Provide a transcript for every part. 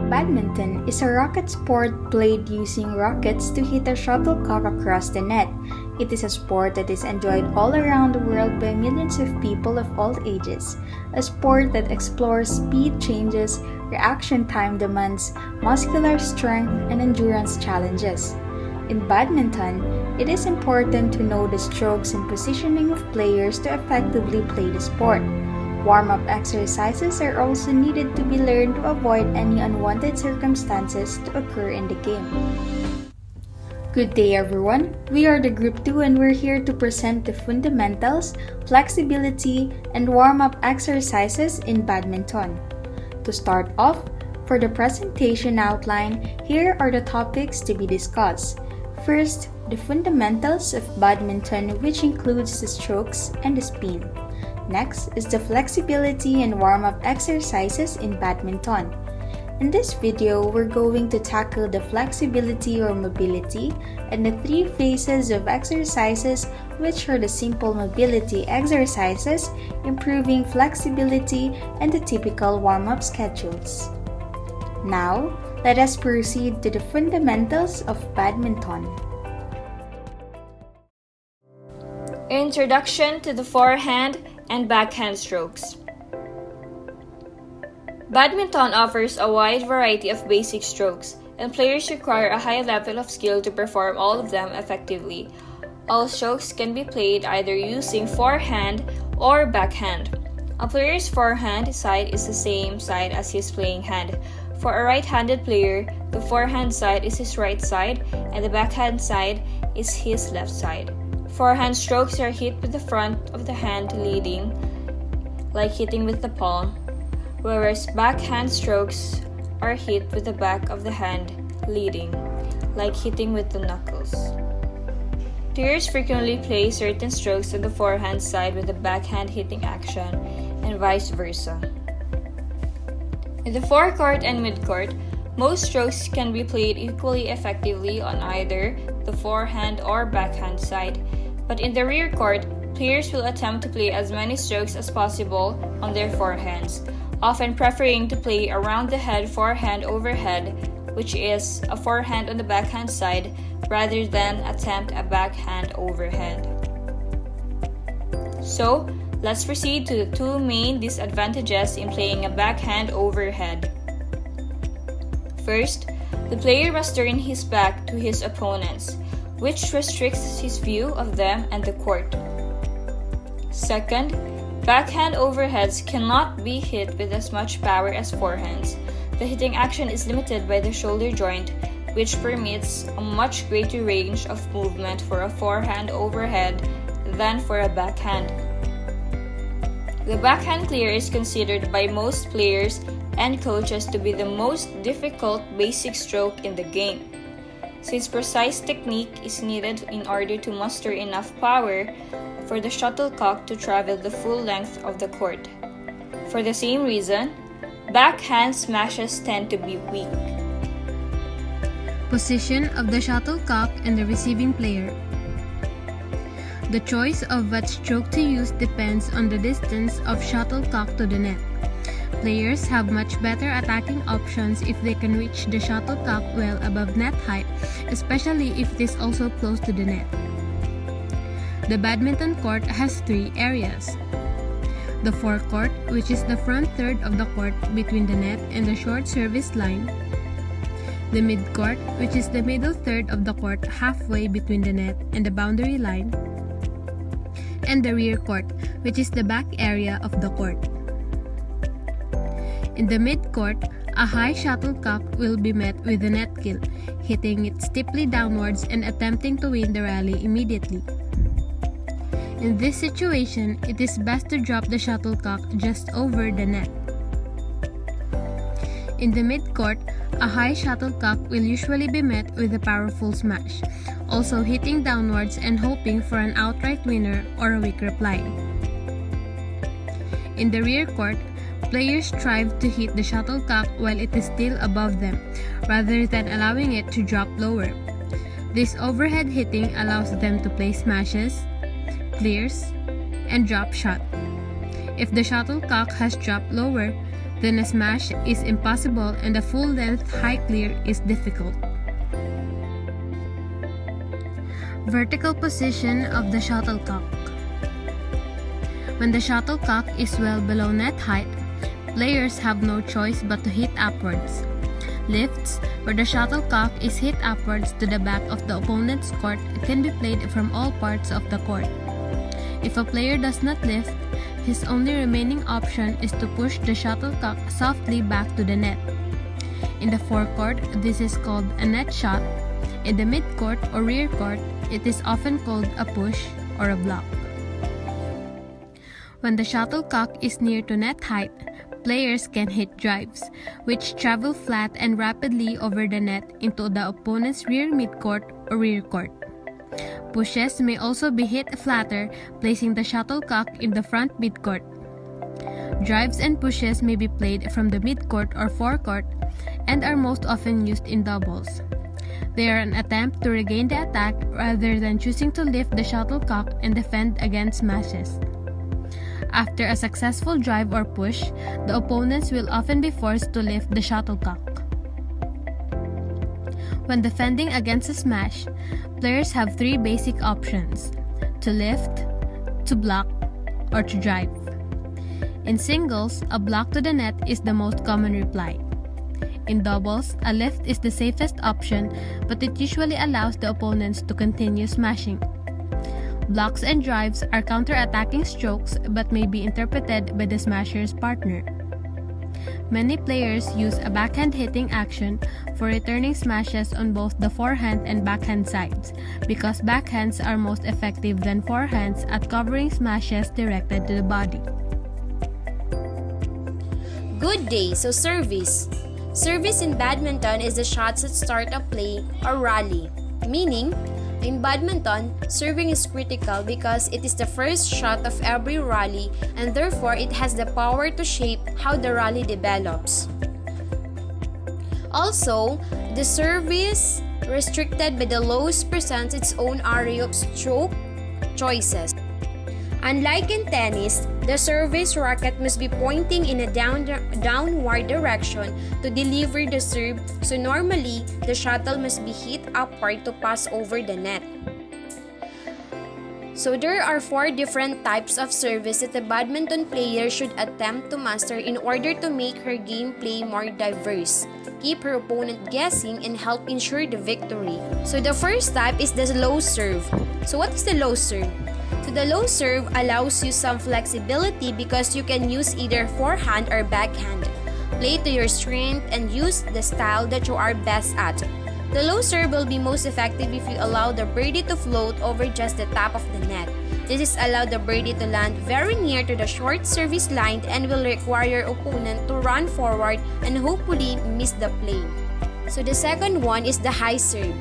Badminton is a racket sport played using rackets to hit a shuttlecock across the net. It is a sport that is enjoyed all around the world by millions of people of all ages. A sport that explores speed changes, reaction time demands, muscular strength, and endurance challenges. In badminton, it is important to know the strokes and positioning of players to effectively play the sport. Warm-up exercises are also needed to be learned to avoid any unwanted circumstances to occur in the game. Good day everyone, we are the Group 2 and we're here to present the fundamentals, flexibility, and warm-up exercises in badminton. To start off, for the presentation outline, here are the topics to be discussed. First, the fundamentals of badminton, which includes the strokes and the spin. Next is the flexibility and warm-up exercises in badminton. In this video, we're going to tackle the flexibility or mobility and the three phases of exercises, which are the simple mobility exercises, improving flexibility, and the typical warm-up schedules. Now, let us proceed to the fundamentals of badminton. Introduction to the forehand and backhand strokes. Badminton offers a wide variety of basic strokes, and players require a high level of skill to perform all of them effectively. All strokes can be played either using forehand or backhand. A player's forehand side is the same side as his playing hand. For a right-handed player, the forehand side is his right side, and the backhand side is his left side. Forehand strokes are hit with the front of the hand leading, like hitting with the palm, whereas backhand strokes are hit with the back of the hand leading, like hitting with the knuckles. Players frequently play certain strokes on the forehand side with the backhand hitting action, and vice versa. In the forecourt and midcourt, most strokes can be played equally effectively on either the forehand or backhand side, but in the rear court, players will attempt to play as many strokes as possible on their forehands, often preferring to play around the head forehand overhead, which is a forehand on the backhand side, rather than attempt a backhand overhead. So, let's proceed to the two main disadvantages in playing a backhand overhead. First, the player must turn his back to his opponents, which restricts his view of them and the court. Second, backhand overheads cannot be hit with as much power as forehands. The hitting action is limited by the shoulder joint, which permits a much greater range of movement for a forehand overhead than for a backhand. The backhand clear is considered by most players and coaches to be the most difficult basic stroke in the game, since precise technique is needed in order to muster enough power for the shuttlecock to travel the full length of the court. For the same reason, backhand smashes tend to be weak. Position of the shuttlecock and the receiving player. The choice of what stroke to use depends on the distance of shuttlecock to the net. Players have much better attacking options if they can reach the shuttlecock well above net height, especially if it is also close to the net. The badminton court has three areas. The forecourt, which is the front third of the court between the net and the short service line. The midcourt, which is the middle third of the court halfway between the net and the boundary line. And the rear court, which is the back area of the court. In the midcourt, a high shuttlecock will be met with a net kill, hitting it steeply downwards and attempting to win the rally immediately. In this situation, it is best to drop the shuttlecock just over the net. In the midcourt, a high shuttlecock will usually be met with a powerful smash, also hitting downwards and hoping for an outright winner or a weak reply. In the rear court, players strive to hit the shuttlecock while it is still above them, rather than allowing it to drop lower. This overhead hitting allows them to play smashes, clears, and drop shot. If the shuttlecock has dropped lower, then a smash is impossible and a full-length high clear is difficult. Vertical position of the shuttlecock. When the shuttlecock is well below net height, players have no choice but to hit upwards. Lifts, where the shuttlecock is hit upwards to the back of the opponent's court, can be played from all parts of the court. If a player does not lift, his only remaining option is to push the shuttlecock softly back to the net. In the forecourt, this is called a net shot. In the midcourt or rear court, it is often called a push or a block. When the shuttlecock is near to net height, players can hit drives, which travel flat and rapidly over the net into the opponent's rear midcourt or rear court. Pushes may also be hit flatter, placing the shuttlecock in the front midcourt. Drives and pushes may be played from the midcourt or forecourt and are most often used in doubles. They are an attempt to regain the attack rather than choosing to lift the shuttlecock and defend against smashes. After a successful drive or push, the opponents will often be forced to lift the shuttlecock. When defending against a smash, players have three basic options: to lift, to block, or to drive. In singles, a block to the net is the most common reply. In doubles, a lift is the safest option, but it usually allows the opponents to continue smashing. Blocks and drives are counter-attacking strokes but may be interpreted by the smasher's partner. Many players use a backhand hitting action for returning smashes on both the forehand and backhand sides, because backhands are most effective than forehands at covering smashes directed to the body. Good day. So service. Service in badminton is the shots that start a play or rally, meaning in badminton, serving is critical because it is the first shot of every rally and therefore it has the power to shape how the rally develops. Also, the service restricted by the laws presents its own array of stroke choices. Unlike in tennis, the service racket must be pointing in a downward direction to deliver the serve, so normally, the shuttle must be hit upward to pass over the net. So there are 4 different types of service that a badminton player should attempt to master in order to make her gameplay more diverse, keep her opponent guessing, and help ensure the victory. So the first type is the low serve. So what is the low serve? So the low serve allows you some flexibility because you can use either forehand or backhand. Play to your strength and use the style that you are best at. The low serve will be most effective if you allow the birdie to float over just the top of the net. This is allow the birdie to land very near to the short service line and will require your opponent to run forward and hopefully miss the play. So the second one is the high serve.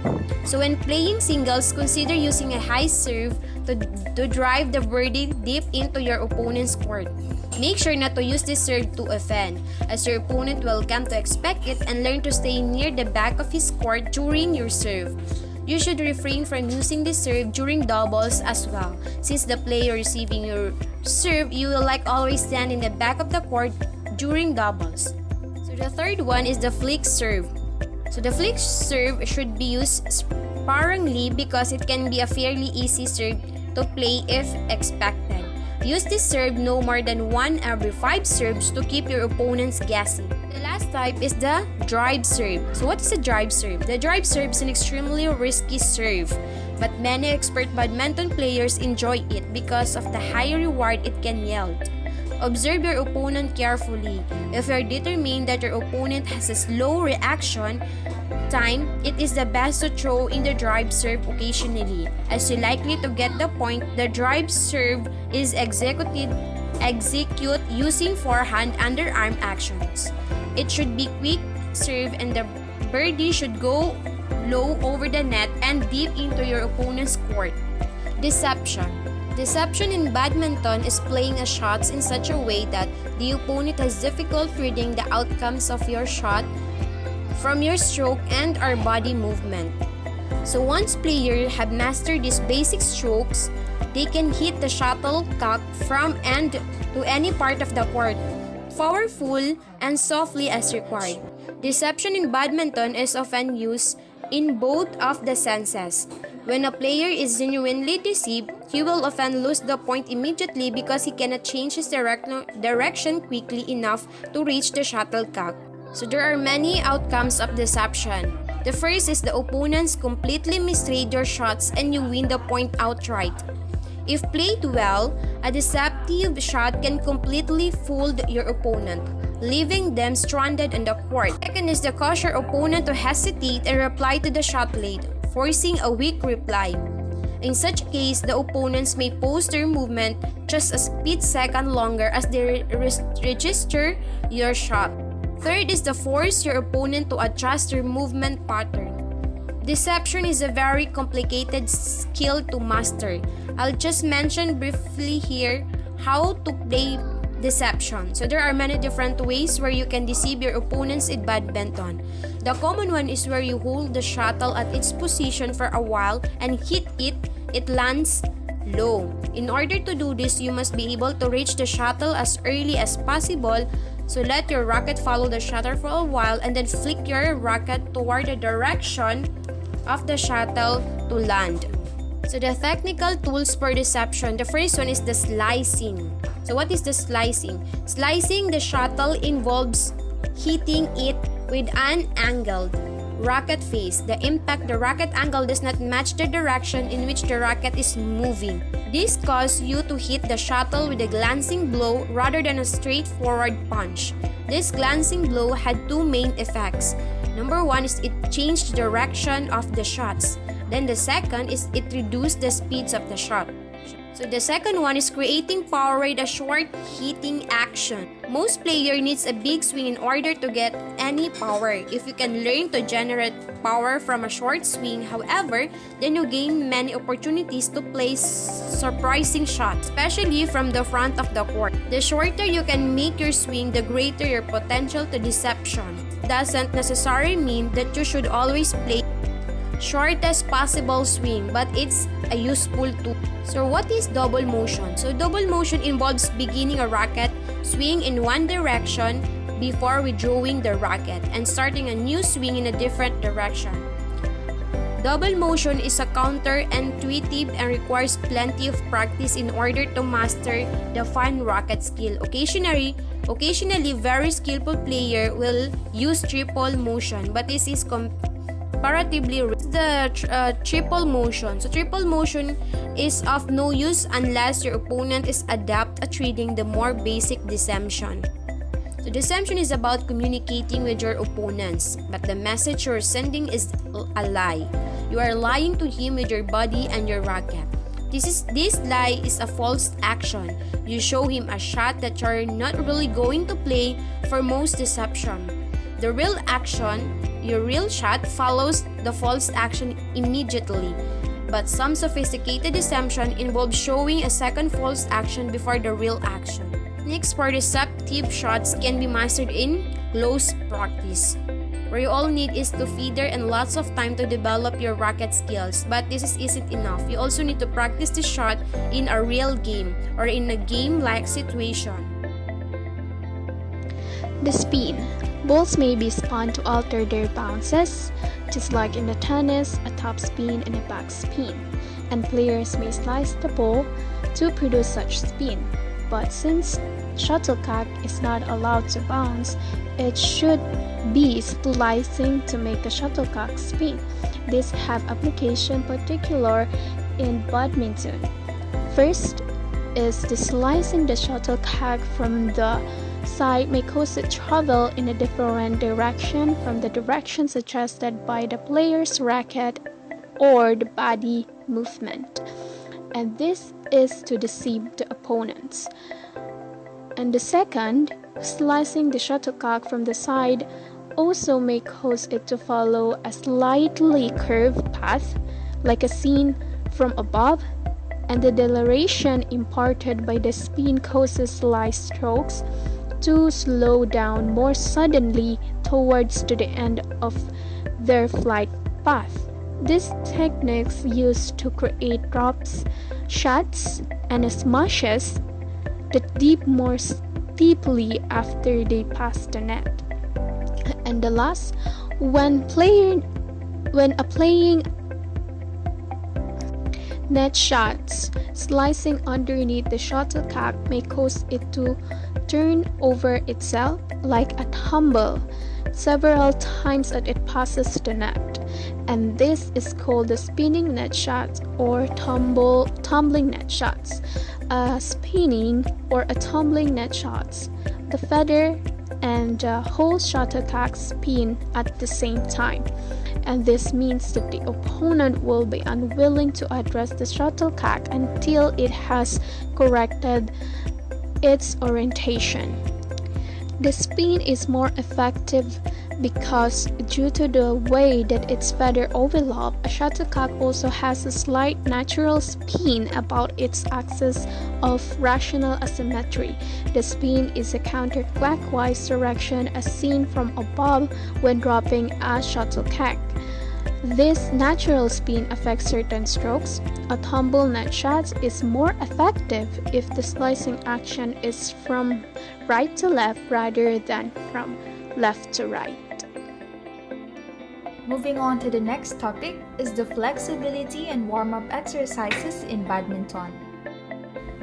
So when playing singles, consider using a high serve to drive the birdie deep into your opponent's court. Make sure not to use this serve to offend, as your opponent will come to expect it and learn to stay near the back of his court during your serve. You should refrain from using this serve during doubles as well. Since the player receiving your serve, you will always stand in the back of the court during doubles. So the third one is the flick serve. So the flick serve should be used sparingly because it can be a fairly easy serve to play if expected. Use this serve no more than 1 every 5 serves to keep your opponents guessing. The last type is the drive serve. So what is a drive serve? The drive serve is an extremely risky serve, but many expert badminton players enjoy it because of the high reward it can yield. Observe your opponent carefully. If you are determined that your opponent has a slow reaction time, it is the best to throw in the drive serve occasionally, as you're likely to get the point. The drive serve is execute using forehand underarm actions. It should be quick serve and the birdie should go low over the net and deep into your opponent's court. Deception. Deception in badminton is playing a shots in such a way that the opponent has difficulty reading the outcomes of your shot from your stroke and or body movement. So once players have mastered these basic strokes, they can hit the shuttlecock from end to any part of the court. powerful and softly as required. Deception in badminton is often used in both of the senses. When a player is genuinely deceived, he will often lose the point immediately because he cannot change his direction quickly enough to reach the shuttlecock. So there are many outcomes of deception. The first is the opponents completely misread your shots and you win the point outright. If played well, a deceptive shot can completely fool your opponent, leaving them stranded on the court. Second is to cause your opponent to hesitate and reply to the shot late, forcing a weak reply. In such a case, the opponents may pause their movement just a split second longer as they register your shot. Third is to force your opponent to adjust their movement pattern. Deception is a very complicated skill to master. I'll just mention briefly here how to play deception. So there are many different ways where you can deceive your opponents in badminton. The common one is where you hold the shuttle at its position for a while and hit it, it lands low. In order to do this, you must be able to reach the shuttle as early as possible. So let your racket follow the shuttle for a while and then flick your racket toward the direction of the shuttle to land. So the technical tools for deception, the first one is the slicing. So what is the slicing? Slicing the shuttle involves hitting it with an angled racket face. The racket angle does not match the direction in which the racket is moving. This causes you to hit the shuttle with a glancing blow rather than a straightforward punch. This glancing blow had two main effects. Number one is it changed the direction of the shots. Then the second is it reduced the speeds of the shot. So the second one is creating power with a short hitting action. Most player needs a big swing in order to get any power. If you can learn to generate power from a short swing, however, then you gain many opportunities to place surprising shots, especially from the front of the court. The shorter you can make your swing, the greater your potential to deception. Doesn't necessarily mean that you should always play shortest possible swing, but it's a useful tool. So what is double motion? So double motion involves beginning a racket swing in one direction before withdrawing the racket and starting a new swing in a different direction. Double motion is a counterintuitive and requires plenty of practice in order to master the fine racket skill. Occasionally, very skillful player will use triple motion, but this is comparatively the triple motion. So triple motion is of no use unless your opponent is adept at reading the more basic deception. So deception is about communicating with your opponents, but the message you're sending is a lie. You are lying to him with your body and your racket. This lie is a false action. You show him a shot that you're not really going to play for most deception. The real action, your real shot, follows the false action immediately. But some sophisticated deception involves showing a second false action before the real action. Next, for deceptive shots can be mastered in close practice, where you all need is to feeder and lots of time to develop your racket skills. But this isn't enough. You also need to practice the shot in a real game or in a game-like situation. The spin. Balls may be spun to alter their bounces, just like in the tennis, a top spin and a back spin, and players may slice the ball to produce such spin. But since shuttlecock is not allowed to bounce, it should be slicing to make a shuttlecock spin. This have application particular in badminton. First is the slicing the shuttlecock from the side may cause it travel in a different direction from the direction suggested by the player's racket or the body movement, and this is to deceive the opponents. And the second, slicing the shuttlecock from the side, also may cause it to follow a slightly curved path like a scene from above, and the deceleration imparted by the spin causes slice strokes to slow down more suddenly towards to the end of their flight path. These techniques used to create drops, shots, and smashes that leave more deeply after they pass the net. And the last, when applying net shots, slicing underneath the shuttlecock may cause it to turn over itself like a tumble several times as it passes the net, and this is called the spinning net shots or tumbling net shots. Spinning or a tumbling net shots, the feather and the whole shuttlecock spin at the same time, and this means that the opponent will be unwilling to address the shuttlecock until it has corrected its orientation. The spin is more effective because due to the way that its feather overlap, a shuttlecock also has a slight natural spin about its axis of rotational asymmetry. The spin is a counterclockwise direction as seen from above when dropping a shuttlecock. This natural spin affects certain strokes. A tumble net shot is more effective if the slicing action is from right to left rather than from left to right. Moving on to the next topic is the flexibility and warm-up exercises in badminton.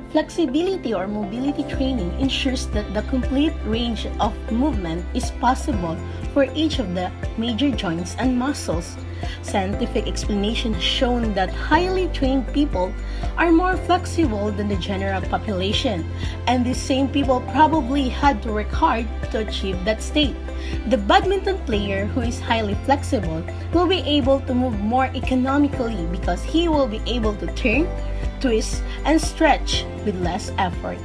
Flexibility or mobility training ensures that the complete range of movement is possible for each of the major joints and muscles. Scientific explanation has shown that highly trained people are more flexible than the general population, and these same people probably had to work hard to achieve that state. The badminton player who is highly flexible will be able to move more economically because he will be able to turn, twist, and stretch with less effort.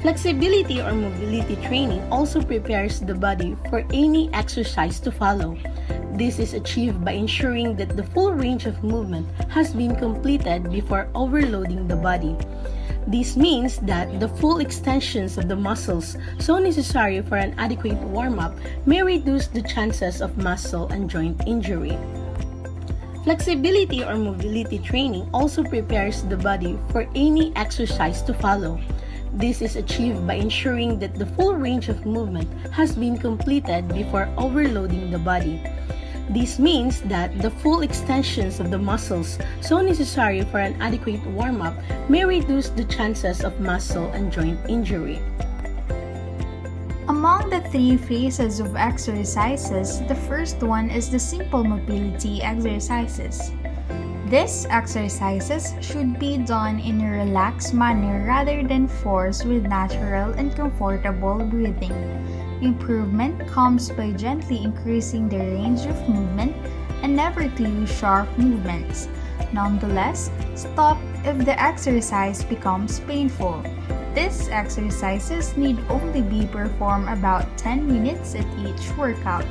Flexibility or mobility training also prepares the body for any exercise to follow. This is achieved by ensuring that the full range of movement has been completed before overloading the body. This means that the full extensions of the muscles so necessary for an adequate warm-up may reduce the chances of muscle and joint injury. Flexibility or mobility training also prepares the body for any exercise to follow. This is achieved by ensuring that the full range of movement has been completed before overloading the body. This means that the full extensions of the muscles so necessary for an adequate warm-up may reduce the chances of muscle and joint injury. Among the three phases of exercises, the first one is the simple mobility exercises. These exercises should be done in a relaxed manner rather than forced with natural and comfortable breathing. Improvement comes by gently increasing the range of movement and never to use sharp movements. Nonetheless, stop if the exercise becomes painful. These exercises need only be performed about 10 minutes at each workout.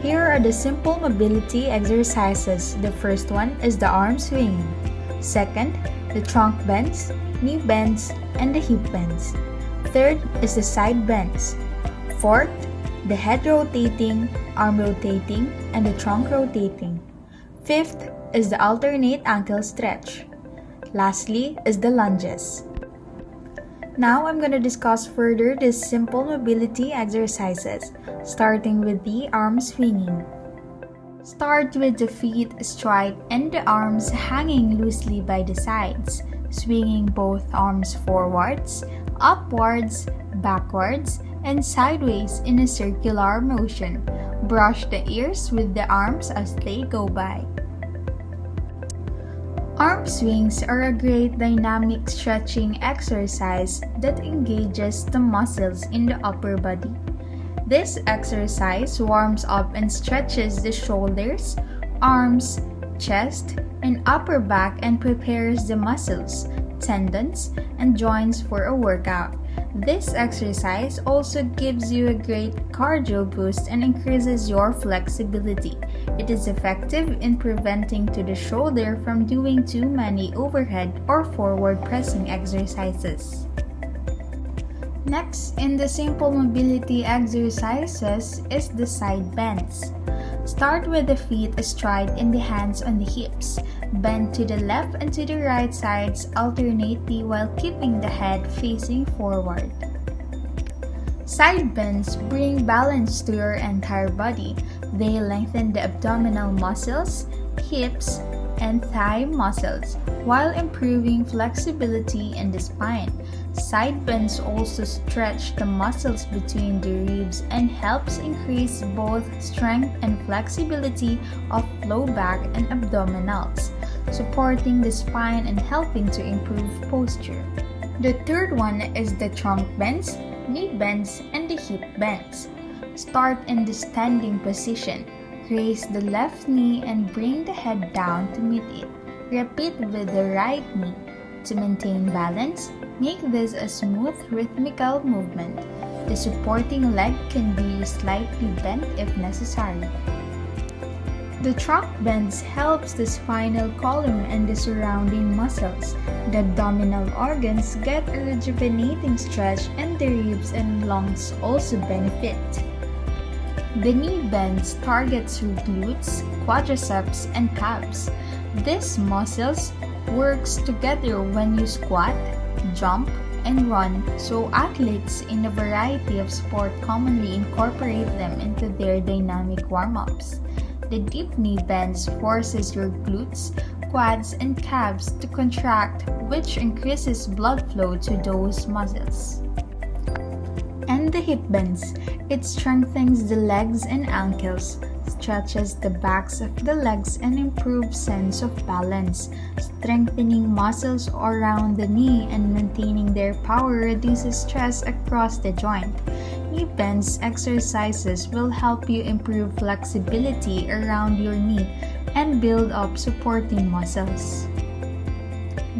Here are the simple mobility exercises. The first one is the arm swinging. Second, the trunk bends, knee bends, and the hip bends. Third is the side bends. Fourth, the head rotating, arm rotating, and the trunk rotating. Fifth is the alternate ankle stretch. Lastly is the lunges. Now I'm going to discuss further these simple mobility exercises, starting with the arm swinging. Start with the feet straight and the arms hanging loosely by the sides, swinging both arms forwards, upwards, backwards, and sideways in a circular motion. Brush the ears with the arms as they go by. Arm swings are a great dynamic stretching exercise that engages the muscles in the upper body. This exercise warms up and stretches the shoulders, arms, chest, and upper back and prepares the muscles, tendons, and joints for a workout. This exercise also gives you a great cardio boost and increases your flexibility. It is effective in preventing to the shoulder from doing too many overhead or forward pressing exercises. Next, in the simple mobility exercises is the side bends. Start with the feet straight and the hands on the hips. Bend to the left and to the right sides alternately while keeping the head facing forward. Side bends bring balance to your entire body. They lengthen the abdominal muscles, hips, and thigh muscles while improving flexibility in the spine. Side bends also stretch the muscles between the ribs and helps increase both strength and flexibility of low back and abdominals, supporting the spine and helping to improve posture. The third one is the trunk bends, knee bends, and the hip bends. Start in the standing position. Raise the left knee and bring the head down to meet it. Repeat with the right knee. To maintain balance, make this a smooth rhythmical movement. The supporting leg can be slightly bent if necessary. The trunk bends helps the spinal column and the surrounding muscles. The abdominal organs get a rejuvenating stretch and the ribs and lungs also benefit. The knee bends targets your glutes, quadriceps, and calves. These muscles works together when you squat, jump, and run, so athletes in a variety of sport commonly incorporate them into their dynamic warm-ups. The deep knee bends forces your glutes, quads, and calves to contract, which increases blood flow to those muscles. And the hip bends. It strengthens the legs and ankles, stretches the backs of the legs, and improves sense of balance. Strengthening muscles around the knee and maintaining their power reduces stress across the joint. Knee bends exercises will help you improve flexibility around your knee and build up supporting muscles.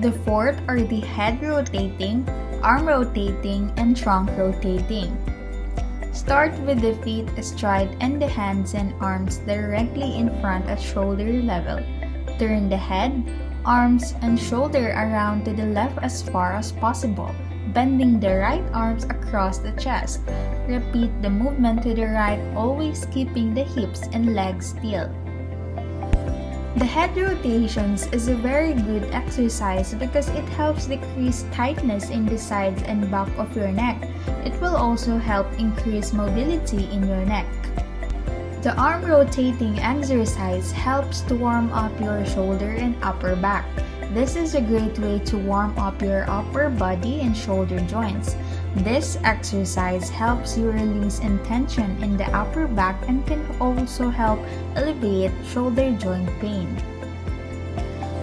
The fourth are the head rotating, arm rotating, and trunk rotating. Start with the feet astride and the hands and arms directly in front at shoulder level. Turn the head, arms, and shoulder around to the left as far as possible, bending the right arms across the chest. Repeat the movement to the right, always keeping the hips and legs still. The head rotations is a very good exercise because it helps decrease tightness in the sides and back of your neck. It will also help increase mobility in your neck. The arm rotating exercise helps to warm up your shoulder and upper back. This is a great way to warm up your upper body and shoulder joints. This exercise helps you release tension in the upper back and can also help alleviate shoulder joint pain.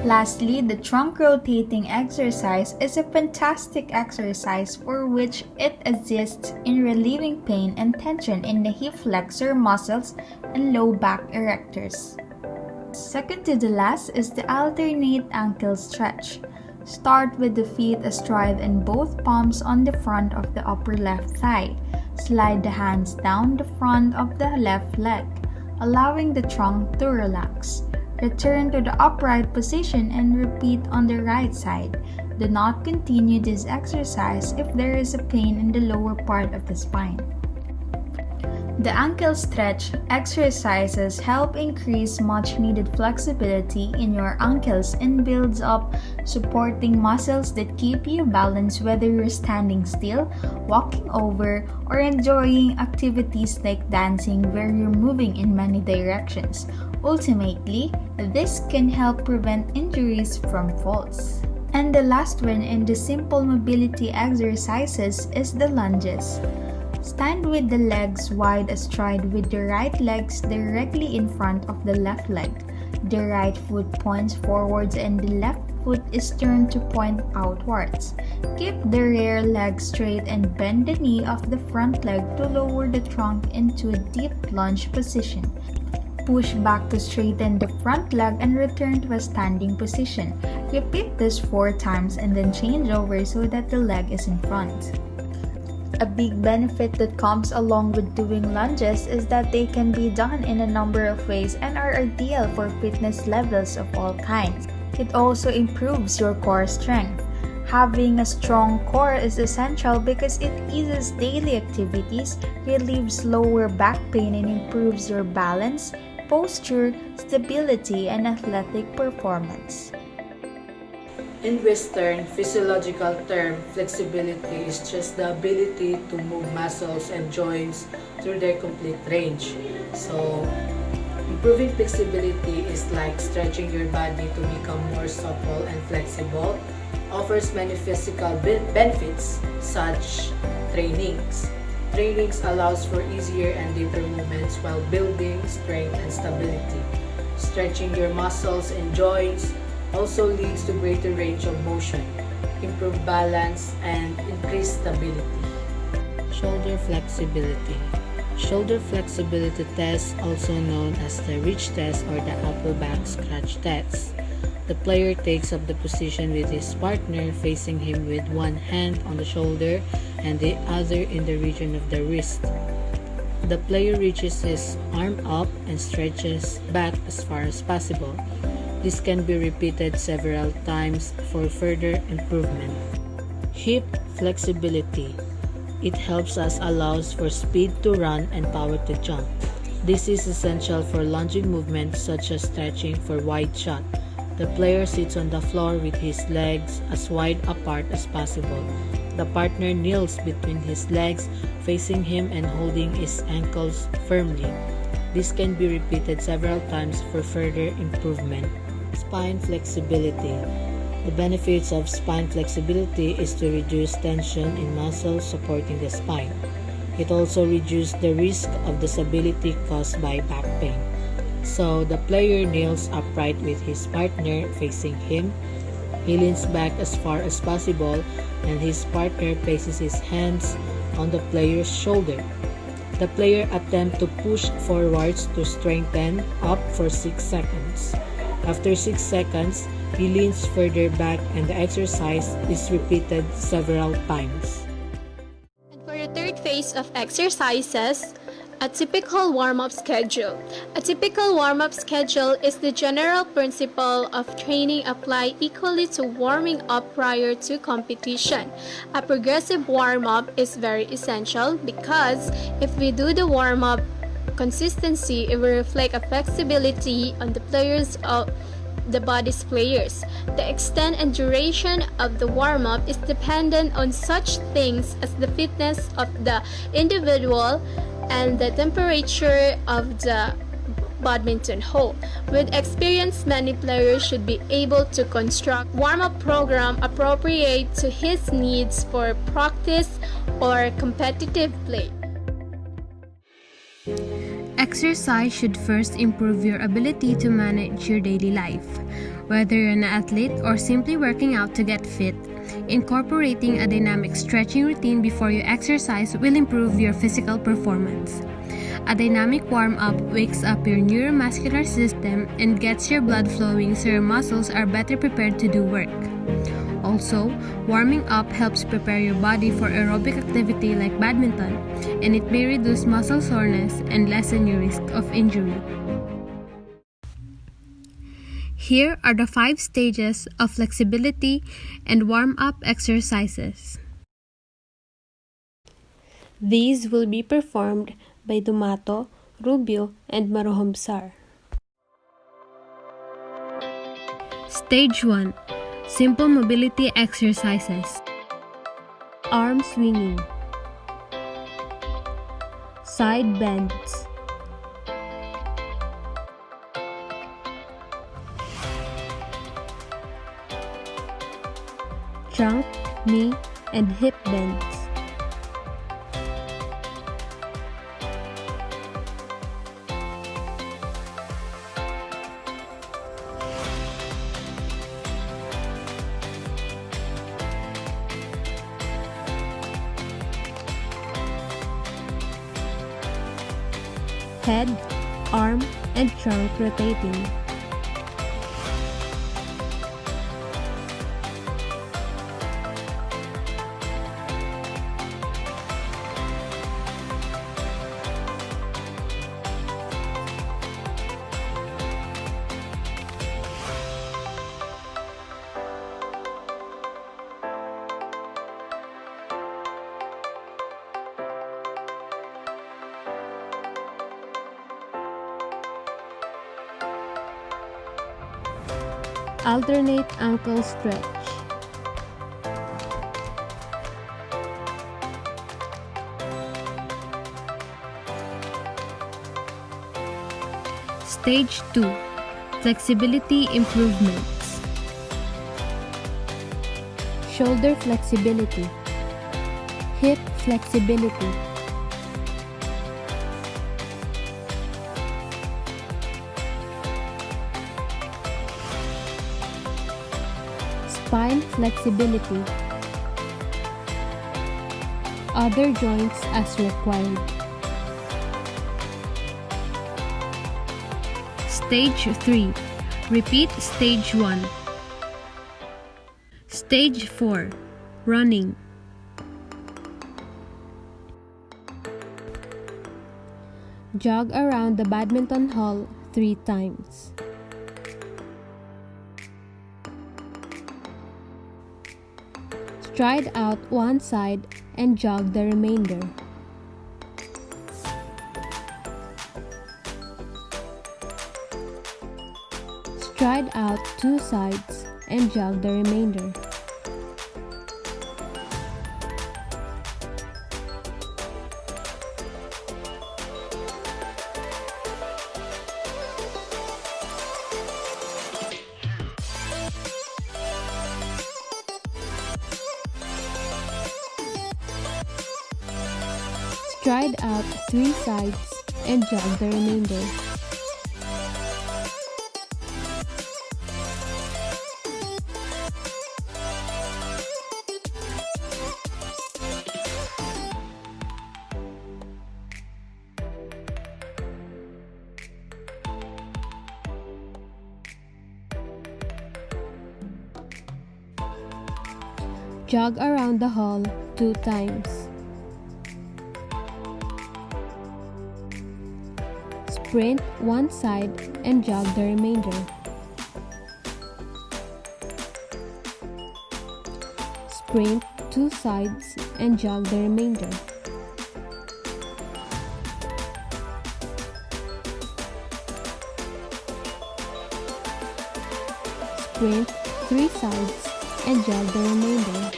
Lastly, the trunk rotating exercise is a fantastic exercise for which it assists in relieving pain and tension in the hip flexor muscles and low back erectors. Second to the last is the alternate ankle stretch. Start with the feet astride and both palms on the front of the upper left thigh. Slide the hands down the front of the left leg, allowing the trunk to relax. Return to the upright position and repeat on the right side. Do not continue this exercise if there is a pain in the lower part of the spine. The ankle stretch exercises help increase much needed flexibility in your ankles and builds up supporting muscles that keep you balanced whether you're standing still, walking over, or enjoying activities like dancing where you're moving in many directions. Ultimately, this can help prevent injuries from falls. And the last one in the simple mobility exercises is the lunges. Stand with the legs wide astride with the right legs directly in front of the left leg. The right foot points forwards and the left foot is turned to point outwards. Keep the rear leg straight and bend the knee of the front leg to lower the trunk into a deep lunge position. Push back to straighten the front leg and return to a standing position. Repeat this 4 times and then change over so that the leg is in front. A big benefit that comes along with doing lunges is that they can be done in a number of ways and are ideal for fitness levels of all kinds. It also improves your core strength. Having a strong core is essential because it eases daily activities, relieves lower back pain, and improves your balance, posture, stability, and athletic performance. In Western physiological term, flexibility is just the ability to move muscles and joints through their complete range. So, improving flexibility is like stretching your body to become more supple and flexible, offers many physical benefits such trainings. Trainings allows for easier and deeper movements while building strength and stability. Stretching your muscles and joints also leads to greater range of motion, improved balance, and increased stability. Shoulder flexibility. Shoulder flexibility test, also known as the reach test or the upper back scratch test. The player takes up the position with his partner facing him with one hand on the shoulder and the other in the region of the wrist. The player reaches his arm up and stretches back as far as possible. This can be repeated several times for further improvement. Hip flexibility. It helps us allows for speed to run and power to jump. This is essential for lunging movements such as stretching for wide shot. The player sits on the floor with his legs as wide apart as possible. The partner kneels between his legs, facing him and holding his ankles firmly. This can be repeated several times for further improvement. Spine flexibility. The benefits of spine flexibility is to reduce tension in muscles supporting the spine. It also reduces the risk of disability caused by back pain. So, the player kneels upright with his partner facing him. He leans back as far as possible and his partner places his hands on the player's shoulder. The player attempts to push forwards to strengthen up for 6 seconds. After 6 seconds, he leans further back and the exercise is repeated several times. And for the third phase of exercises, a typical warm-up schedule. A typical warm-up schedule is the general principle of training applied equally to warming up prior to competition. A progressive warm-up is very essential because if we do the warm-up consistency, it will reflect a flexibility on the players of the body's players. The extent and duration of the warm-up is dependent on such things as the fitness of the individual and the temperature of the badminton hole. With experience, many players should be able to construct warm-up program appropriate to his needs for practice or competitive play. Exercise should first improve your ability to manage your daily life. Whether you're an athlete or simply working out to get fit, incorporating a dynamic stretching routine before you exercise will improve your physical performance. A dynamic warm-up wakes up your neuromuscular system and gets your blood flowing so your muscles are better prepared to do work. Also, warming up helps prepare your body for aerobic activity like badminton, and it may reduce muscle soreness and lessen your risk of injury. Here are the 5 stages of flexibility and warm-up exercises. These will be performed by Domato, Rubio, and Marohombsar. Stage 1. Simple mobility exercises. Arm swinging, side bends, trunk, knee, and hip bends. Head, arm, and trunk rotating. Alternate ankle stretch. Stage 2. Flexibility improvements. Shoulder flexibility. Hip flexibility. Spine flexibility. Other joints as required. Stage 3. Repeat stage 1. Stage 4. Running. Jog around the badminton hall 3 times. Stride out one side and jog the remainder. Stride out 2 sides and jog the remainder. Stride out 3 sides and jog the remainder. Jog around the hall 2 times. Sprint one side and jog the remainder. Sprint 2 sides and jog the remainder. Sprint 3 sides and jog the remainder.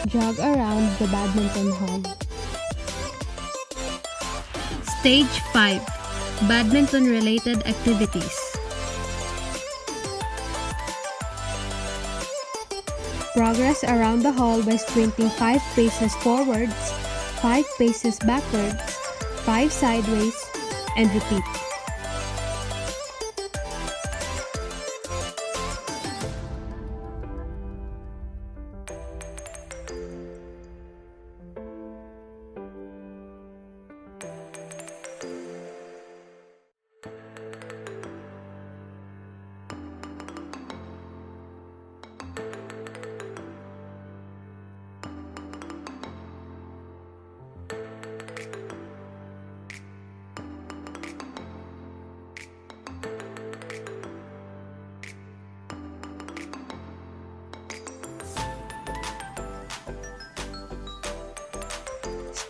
Jog around the badminton hall. Stage 5. Badminton-related activities. Progress around the hall by sprinting 5 paces forwards, 5 paces backwards, 5 sideways, and repeat.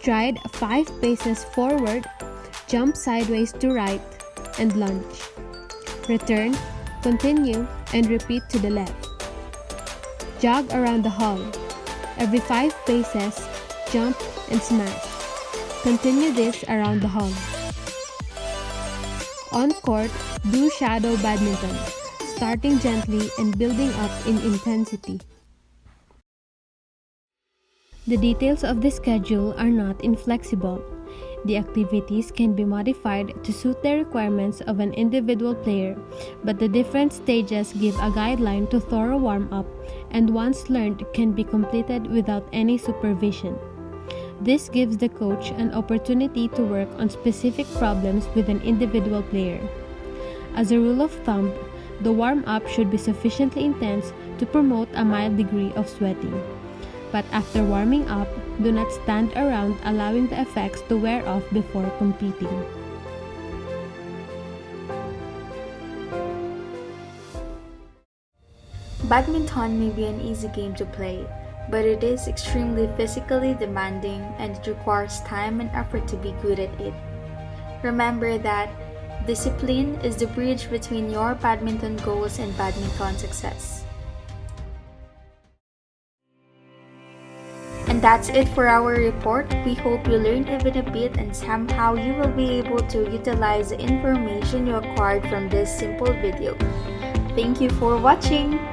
Stride 5 paces forward, jump sideways to right, and lunge. Return, continue, and repeat to the left. Jog around the hall. Every 5 paces, jump and smash. Continue this around the hall. On court, do shadow badminton, starting gently and building up in intensity. The details of the schedule are not inflexible. The activities can be modified to suit the requirements of an individual player, but the different stages give a guideline to thorough warm-up, and once learned can be completed without any supervision. This gives the coach an opportunity to work on specific problems with an individual player. As a rule of thumb, the warm-up should be sufficiently intense to promote a mild degree of sweating. But after warming up, do not stand around allowing the effects to wear off before competing. Badminton may be an easy game to play, but it is extremely physically demanding and it requires time and effort to be good at it. Remember that discipline is the bridge between your badminton goals and badminton success. And that's it for our report. We hope you learned even a bit and somehow you will be able to utilize the information you acquired from this simple video. Thank you for watching!